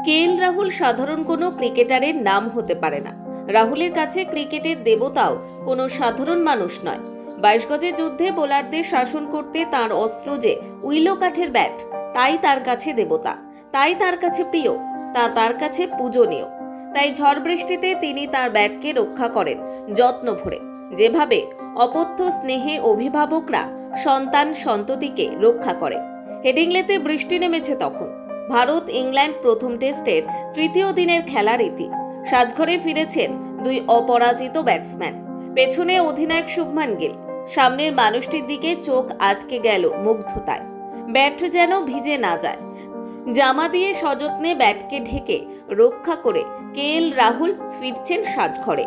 KL Rahul সাধারণ কোনো ক্রিকেটারের নাম হতে পারে না। রাহুলের কাছে ক্রিকেটের দেবতাও কোনো সাধারণ মানুষ নয়। 22 গজের যুদ্ধে বোলারদের শাসন করতে তার অস্ত্র যে উইলো কাঠের ব্যাট, তাই তার কাছে দেবতা, তাই তার কাছে প্রিয়, তার কাছে পূজনীয়। তাই ঝড় বৃষ্টিতে তিনি তার ব্যাটকে রক্ষা করেন যত্ন ভরে, যেভাবে অপথ্য স্নেহে অভিভাবকরা সন্তান সন্ততিকে রক্ষা করে। হেডিংলেতে বৃষ্টি নেমেছে তখন। ভারত ইংল্যান্ড প্রথম টেস্টের তৃতীয় দিনের খেলার ইতি। সাজঘরে ফিরেছেন দুই অপরাজিত ব্যাটসম্যান। পেছনে অধিনায়ক শুভমান গিল, সামনের মানুষটির দিকে চোখ আটকে গেল মুগ্ধতায়। ব্যাট যেন ভিজে না যায়। জামা দিয়ে সযত্নে ব্যাটকে ঢেকে রক্ষা করে কেএল রাহুল ফিরছেন সাজঘরে।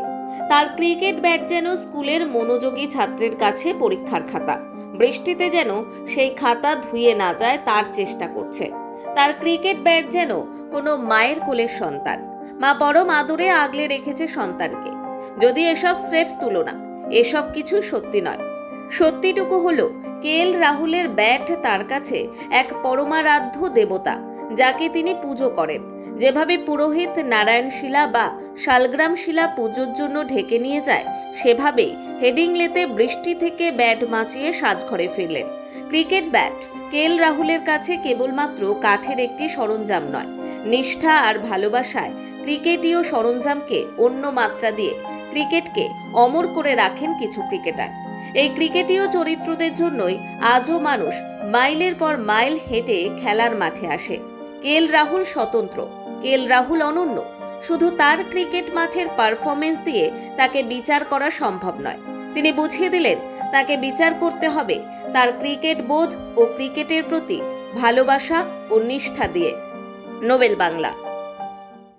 তার ক্রিকেট ব্যাট যেন স্কুলের মনোযোগী ছাত্রের কাছে পরীক্ষার খাতা। বৃষ্টিতে যেন সেই খাতা ধুয়ে না যায় তার চেষ্টা করছে। তার ক্রিকেট ব্যাট যেন কোনো মায়ের কোলের সন্তান। মা পরম আদরে আগলে রেখেছে সন্তানকে। যদি এসব স্রেফ তুলনা, এসব কিছু সত্যি নয়। সত্যিটুকু হলো কেএল রাহুলের ব্যাট তার কাছে এক পরমারাধ্য দেবতা, যাকে তিনি পুজো করেন। যেভাবে পুরোহিত নারায়ণ শিলা বা শালগ্রাম শিলা পুজোর জন্য ঢেকে নিয়ে যায়, সেভাবেই হেডিংলেতে বৃষ্টি থেকে ব্যাট বাঁচিয়ে সাজঘরে ফিরলেন। ক্রিকেট ব্যাট কেএল রাহুলের কাছে কেবলমাত্র কাঠের একটি সরঞ্জাম নয়, নিষ্ঠা আর ভালোবাসায় ক্রিকেটীয় সরঞ্জামকে অন্য মাত্রা দিয়ে ক্রিকেটকে অমর করে রাখেন কিছু ক্রিকেটার। এই ক্রিকেটীয় চরিত্রদের জন্যই আজও মানুষ মাইলের পর মাইল হেঁটে খেলার মাঠে আসে। কেএল রাহুল স্বতন্ত্র, কেএল রাহুল অনন্য। শুধু তার ক্রিকেট মাঠের পারফরমেন্স দিয়ে তাকে বিচার করা সম্ভব নয়। তিনি বুঝিয়ে দিলেন তাকে বিচার করতে হবে তার ক্রিকেট বোধ ও ক্রিকেটের প্রতি ভালোবাসা ও নিষ্ঠা দিয়ে। নোবেল বাংলা।